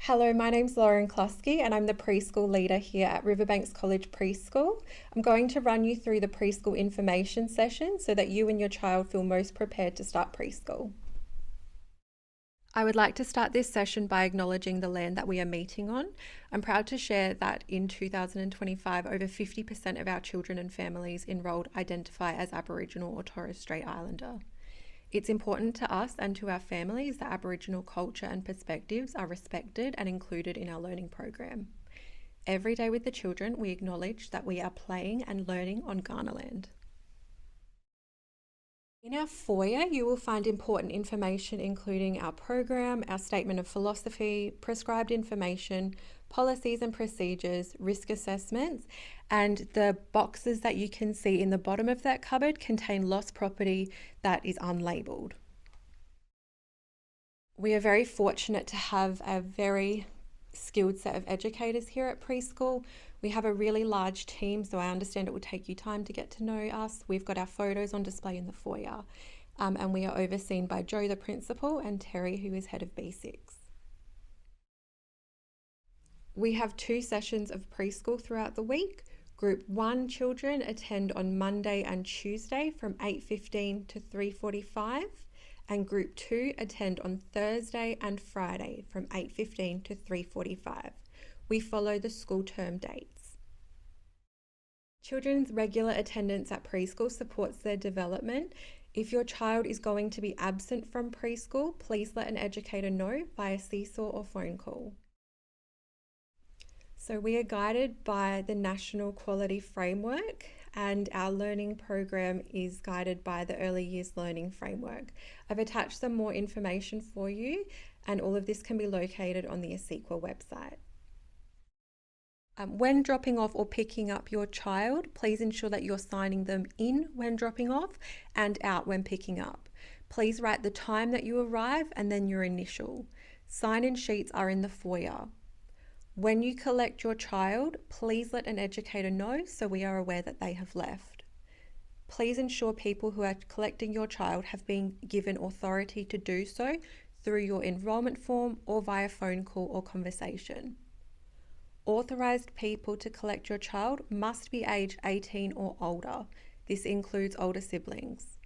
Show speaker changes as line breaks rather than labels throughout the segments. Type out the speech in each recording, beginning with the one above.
Hello, my name's Lauren Klosky and I'm the preschool leader here at Riverbanks College Preschool. I'm going to run you through the preschool information session so that you and your child feel most prepared to start preschool. I would like to start this session by acknowledging the land that we are meeting on. I'm proud to share that in 2025, over 50% of our children and families enrolled identify as Aboriginal or Torres Strait Islander. It's important to us and to our families that Aboriginal culture and perspectives are respected and included in our learning program. Every day with the children, we acknowledge that we are playing and learning on Kaurna land. In our foyer, you will find important information including our program, our statement of philosophy, prescribed information, policies and procedures, risk assessments, and the boxes that you can see in the bottom of that cupboard contain lost property that is unlabelled. We are very fortunate to have a very skilled set of educators here at Preschool. We have a really large team, so I understand it will take you time to get to know us. We've got our photos on display in the foyer, and we are overseen by Jo, the principal, and Terry, who is head of B6. We have 2 sessions of preschool throughout the week. Group 1 children attend on Monday and Tuesday from 8:15 to 3:45, and Group 2 attend on Thursday and Friday from 8:15 to 3:45. We follow the school term dates. Children's regular attendance at preschool supports their development. If your child is going to be absent from preschool, please let an educator know via seesaw or phone call. So we are guided by the National Quality Framework, and our learning program is guided by the Early Years Learning Framework. I've attached some more information for you, and all of this can be located on the ASEQA website. When dropping off or picking up your child, please ensure that you're signing them in when dropping off and out when picking up. Please write the time that you arrive and then your initial. Sign-in sheets are in the foyer. When you collect your child, please let an educator know so we are aware that they have left. Please ensure people who are collecting your child have been given authority to do so through your enrolment form or via phone call or conversation. Authorised people to collect your child must be aged 18 or older. This includes older siblings.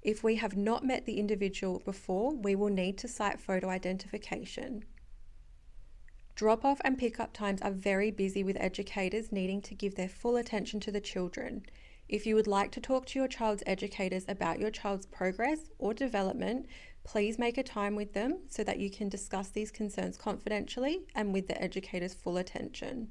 If we have not met the individual before, we will need to cite photo identification. Drop-off and pick-up times are very busy with educators needing to give their full attention to the children. If you would like to talk to your child's educators about your child's progress or development, please make a time with them so that you can discuss these concerns confidentially and with the educator's full attention.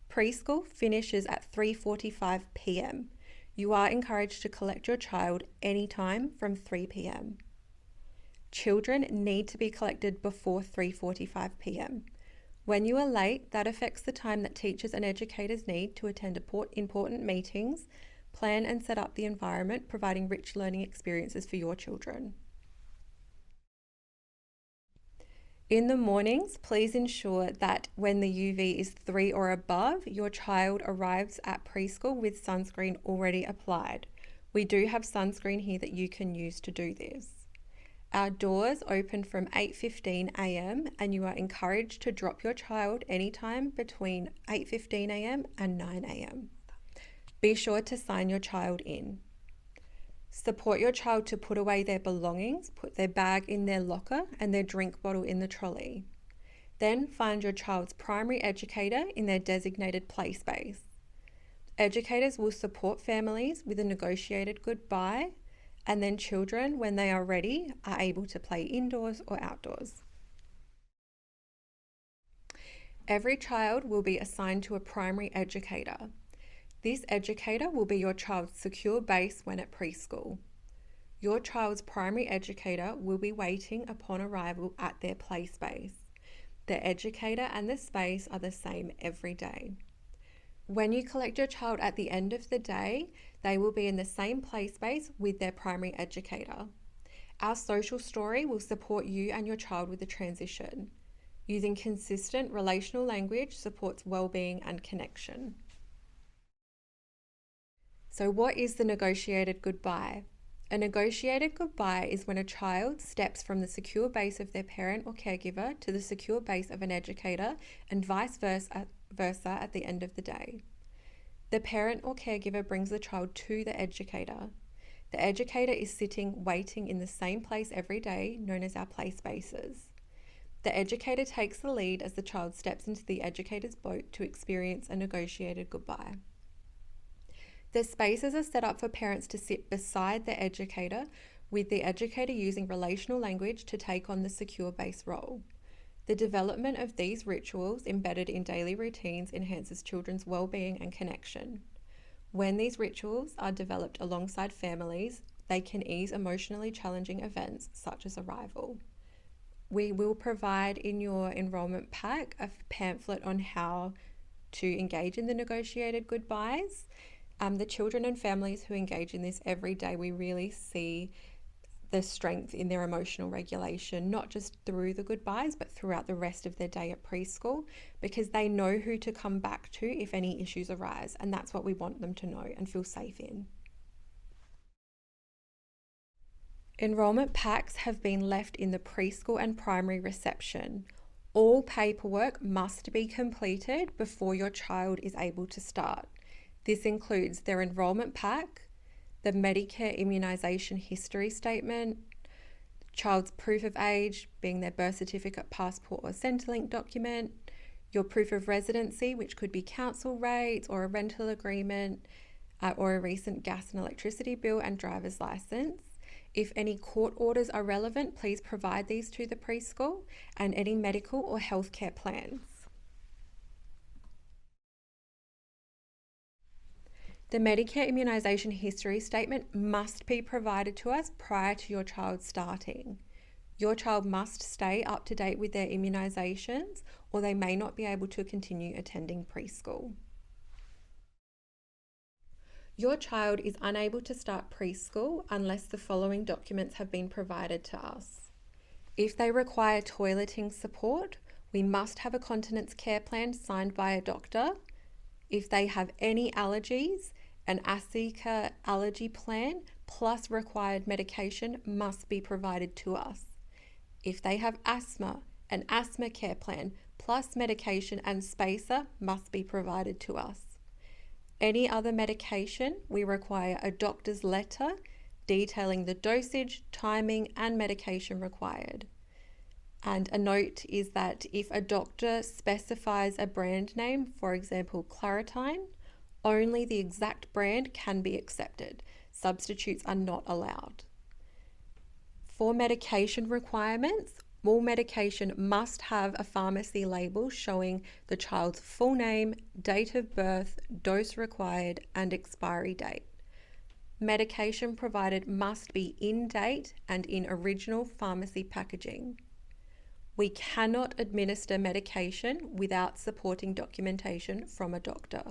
Preschool finishes at 3:45 p.m. You are encouraged to collect your child anytime from 3 p.m. Children need to be collected before 3:45 p.m. When you are late, that affects the time that teachers and educators need to attend important meetings, plan and set up the environment, providing rich learning experiences for your children. In the mornings, please ensure that when the UV is 3 or above, your child arrives at preschool with sunscreen already applied. We do have sunscreen here that you can use to do this. Our doors open from 8:15 a.m. and you are encouraged to drop your child anytime between 8:15 a.m. and 9 a.m. Be sure to sign your child in. Support your child to put away their belongings, put their bag in their locker and their drink bottle in the trolley. Then find your child's primary educator in their designated play space. Educators will support families with a negotiated goodbye, and then children, when they are ready, are able to play indoors or outdoors. Every child will be assigned to a primary educator. This educator will be your child's secure base when at preschool. Your child's primary educator will be waiting upon arrival at their play space. The educator and the space are the same every day. When you collect your child at the end of the day, they will be in the same play space with their primary educator. Our social story will support you and your child with the transition. Using consistent relational language supports well-being and connection. So what is the negotiated goodbye? A negotiated goodbye is when a child steps from the secure base of their parent or caregiver to the secure base of an educator and vice versa at the end of the day. The parent or caregiver brings the child to the educator. The educator is sitting, waiting in the same place every day, known as our play spaces. The educator takes the lead as the child steps into the educator's boat to experience a negotiated goodbye. The spaces are set up for parents to sit beside the educator, with the educator using relational language to take on the secure base role. The development of these rituals embedded in daily routines enhances children's well-being and connection. When these rituals are developed alongside families, they can ease emotionally challenging events such as arrival. We will provide in your enrolment pack a pamphlet on how to engage in the negotiated goodbyes. The children and families who engage in this every day, we really see the strength in their emotional regulation, not just through the goodbyes, but throughout the rest of their day at preschool, because they know who to come back to if any issues arise, and that's what we want them to know and feel safe in. Enrolment packs have been left in the preschool and primary reception. All paperwork must be completed before your child is able to start. This includes their enrolment pack, the Medicare immunisation history statement, child's proof of age, being their birth certificate, passport or Centrelink document, your proof of residency, which could be council rates or a rental agreement, or a recent gas and electricity bill and driver's licence. If any court orders are relevant, please provide these to the preschool, and any medical or healthcare plans. The Medicare immunisation history statement must be provided to us prior to your child starting. Your child must stay up to date with their immunisations, or they may not be able to continue attending preschool. Your child is unable to start preschool unless the following documents have been provided to us. If they require toileting support, we must have a continence care plan signed by a doctor. If they have any allergies, an ASICA allergy plan plus required medication must be provided to us. If they have asthma, an asthma care plan plus medication and spacer must be provided to us. Any other medication, we require a doctor's letter detailing the dosage, timing, and medication required. And a note is that if a doctor specifies a brand name, for example, Claritine, only the exact brand can be accepted. Substitutes are not allowed. For medication requirements, all medication must have a pharmacy label showing the child's full name, date of birth, dose required, and expiry date. Medication provided must be in date and in original pharmacy packaging. We cannot administer medication without supporting documentation from a doctor.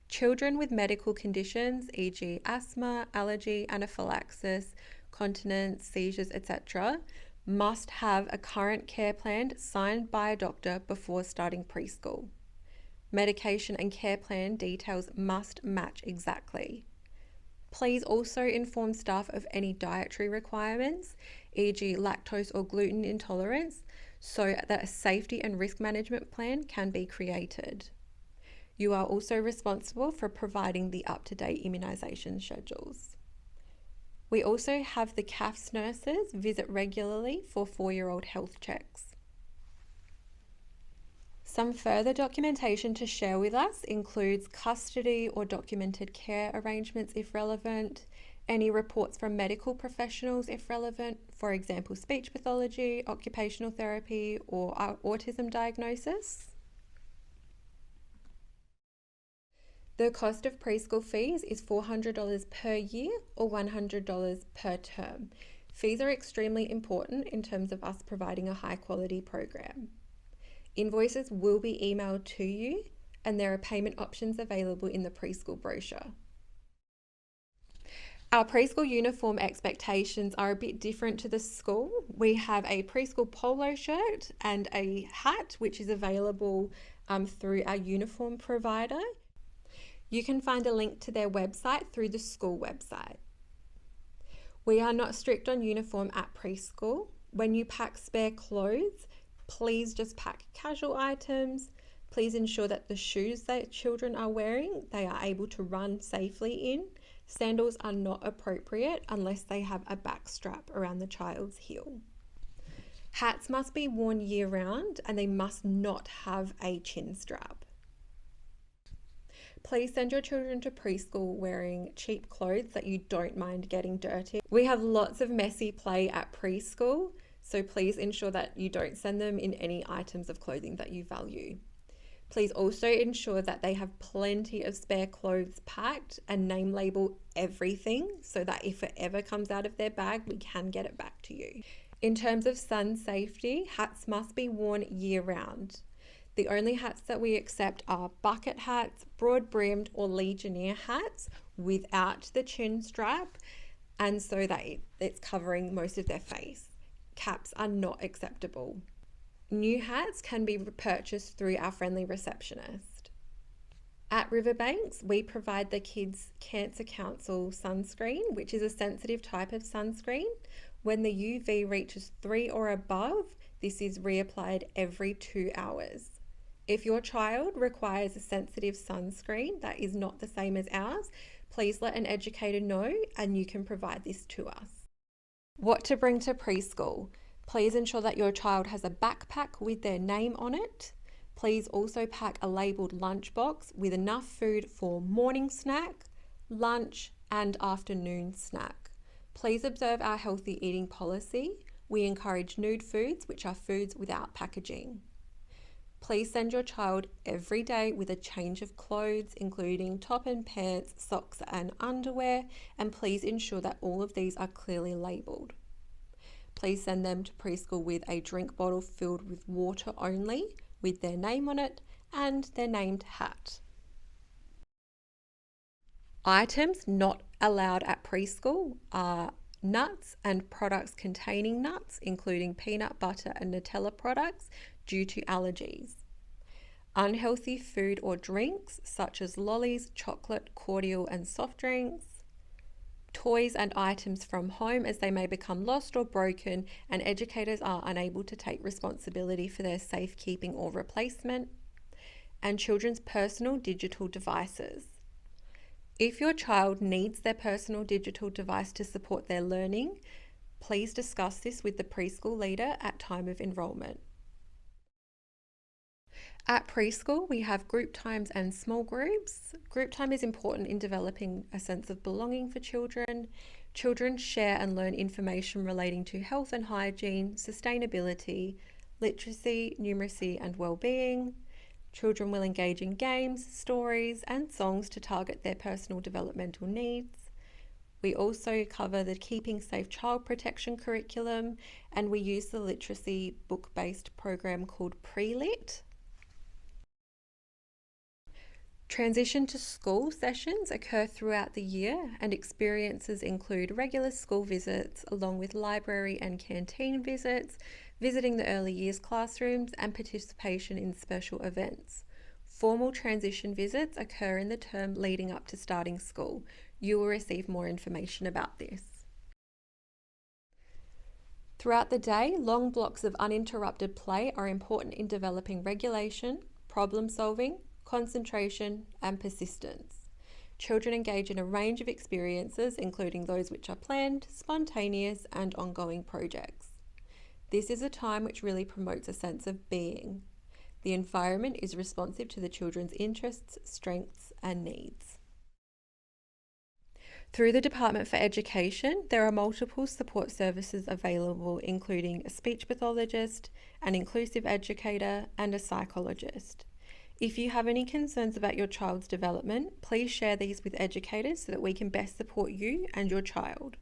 Children with medical conditions, e.g. asthma, allergy, anaphylaxis, continence, seizures, etc., must have a current care plan signed by a doctor before starting preschool. Medication and care plan details must match exactly. Please also inform staff of any dietary requirements, e.g. lactose or gluten intolerance, so that a safety and risk management plan can be created. You are also responsible for providing the up-to-date immunisation schedules. We also have the CAFS nurses visit regularly for 4-year-old health checks. Some further documentation to share with us includes custody or documented care arrangements if relevant, any reports from medical professionals if relevant, for example, speech pathology, occupational therapy, or autism diagnosis. The cost of preschool fees is $400 per year or $100 per term. Fees are extremely important in terms of us providing a high quality program. Invoices will be emailed to you, and there are payment options available in the preschool brochure. Our preschool uniform expectations are a bit different to the school. We have a preschool polo shirt and a hat, which is available through our uniform provider. You can find a link to their website through the school website. We are not strict on uniform at preschool. When you pack spare clothes, please just pack casual items. Please ensure that the shoes that children are wearing, they are able to run safely in. Sandals are not appropriate unless they have a back strap around the child's heel. Hats must be worn year round and they must not have a chin strap. Please send your children to preschool wearing cheap clothes that you don't mind getting dirty. We have lots of messy play at preschool, so please ensure that you don't send them in any items of clothing that you value. Please also ensure that they have plenty of spare clothes packed and name label everything so that if it ever comes out of their bag, we can get it back to you. In terms of sun safety, hats must be worn year round. The only hats that we accept are bucket hats, broad-brimmed or Legionnaire hats without the chin strap, and so that it's covering most of their face. Caps are not acceptable. New hats can be purchased through our friendly receptionist. At Riverbanks, we provide the Kids Cancer Council sunscreen, which is a sensitive type of sunscreen. When the UV reaches 3 or above, this is reapplied every 2 hours. If your child requires a sensitive sunscreen that is not the same as ours, please let an educator know and you can provide this to us. What to bring to preschool? Please ensure that your child has a backpack with their name on it. Please also pack a labelled lunchbox with enough food for morning snack, lunch and afternoon snack. Please observe our healthy eating policy. We encourage nude foods, which are foods without packaging. Please send your child every day with a change of clothes, including top and pants, socks and underwear, and please ensure that all of these are clearly labelled. Please send them to preschool with a drink bottle filled with water only, with their name on it and their named hat. Items not allowed at preschool are nuts and products containing nuts, including peanut butter and Nutella products, due to allergies. Unhealthy food or drinks such as lollies, chocolate, cordial and soft drinks. Toys and items from home as they may become lost or broken and educators are unable to take responsibility for their safekeeping or replacement. And children's personal digital devices. If your child needs their personal digital device to support their learning, please discuss this with the preschool leader at time of enrolment. At preschool, we have group times and small groups. Group time is important in developing a sense of belonging for children. Children share and learn information relating to health and hygiene, sustainability, literacy, numeracy, and well-being. Children will engage in games, stories, and songs to target their personal developmental needs. We also cover the Keeping Safe Child Protection curriculum, and we use the literacy book-based program called Pre-Lit. Transition to school sessions occur throughout the year and experiences include regular school visits along with library and canteen visits, visiting the early years classrooms and participation in special events. Formal transition visits occur in the term leading up to starting school. You will receive more information about this. Throughout the day, long blocks of uninterrupted play are important in developing regulation, problem solving, concentration, and persistence. Children engage in a range of experiences, including those which are planned, spontaneous, and ongoing projects. This is a time which really promotes a sense of being. The environment is responsive to the children's interests, strengths, and needs. Through the Department for Education, there are multiple support services available, including a speech pathologist, an inclusive educator, and a psychologist. If you have any concerns about your child's development, please share these with educators so that we can best support you and your child.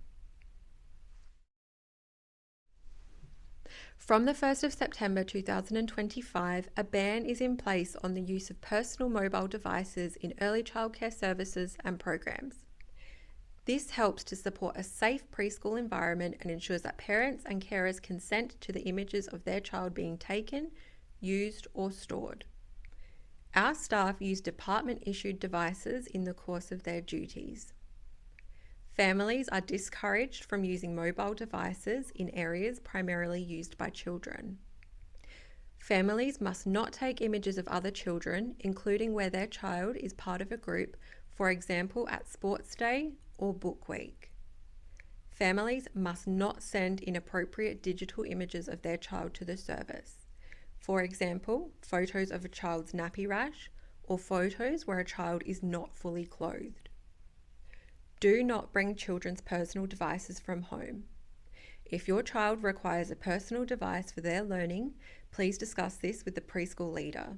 From the 1st of September 2025, a ban is in place on the use of personal mobile devices in early childcare services and programs. This helps to support a safe preschool environment and ensures that parents and carers consent to the images of their child being taken, used, or stored. Our staff use department-issued devices in the course of their duties. Families are discouraged from using mobile devices in areas primarily used by children. Families must not take images of other children, including where their child is part of a group, for example at sports day or book week. Families must not send inappropriate digital images of their child to the service. For example, photos of a child's nappy rash or photos where a child is not fully clothed. Do not bring children's personal devices from home. If your child requires a personal device for their learning, please discuss this with the preschool leader.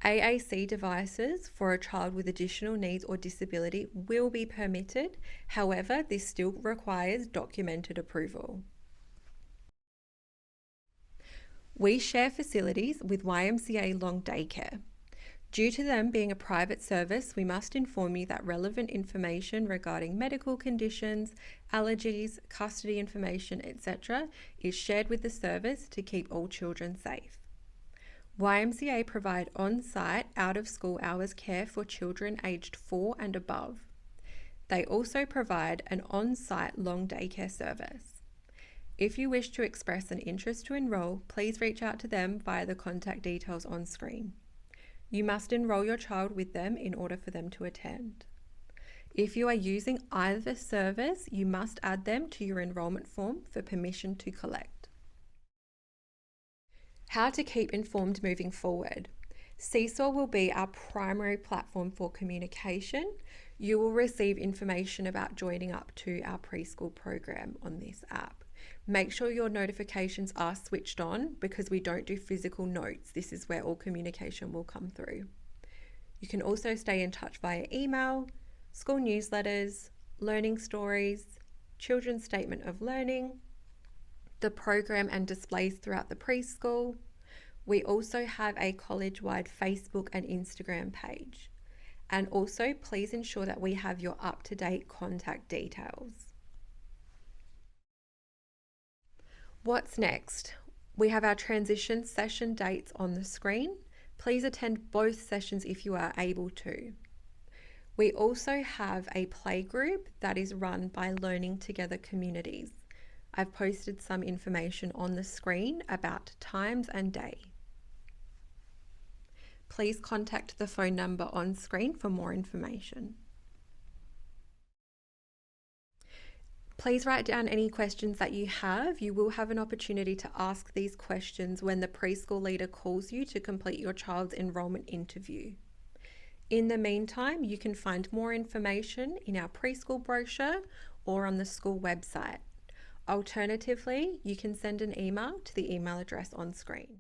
AAC devices for a child with additional needs or disability will be permitted. However, this still requires documented approval. We share facilities with YMCA Long Daycare. Due to them being a private service, we must inform you that relevant information regarding medical conditions, allergies, custody information, etc. is shared with the service to keep all children safe. YMCA provide on-site out-of-school hours care for children aged 4 and above. They also provide an on-site long daycare service. If you wish to express an interest to enrol, please reach out to them via the contact details on screen. You must enrol your child with them in order for them to attend. If you are using either service, you must add them to your enrolment form for permission to collect. How to keep informed moving forward. Seesaw will be our primary platform for communication. You will receive information about joining up to our preschool program on this app. Make sure your notifications are switched on because we don't do physical notes. This is where all communication will come through. You can also stay in touch via email, school newsletters, learning stories, children's statement of learning, the program and displays throughout the preschool. We also have a college-wide Facebook and Instagram page. And also, please ensure that we have your up-to-date contact details. What's next? We have our transition session dates on the screen. Please attend both sessions if you are able to. We also have a playgroup that is run by Learning Together Communities. I've posted some information on the screen about times and day. Please contact the phone number on screen for more information. Please write down any questions that you have. You will have an opportunity to ask these questions when the preschool leader calls you to complete your child's enrolment interview. In the meantime, you can find more information in our preschool brochure or on the school website. Alternatively, you can send an email to the email address on screen.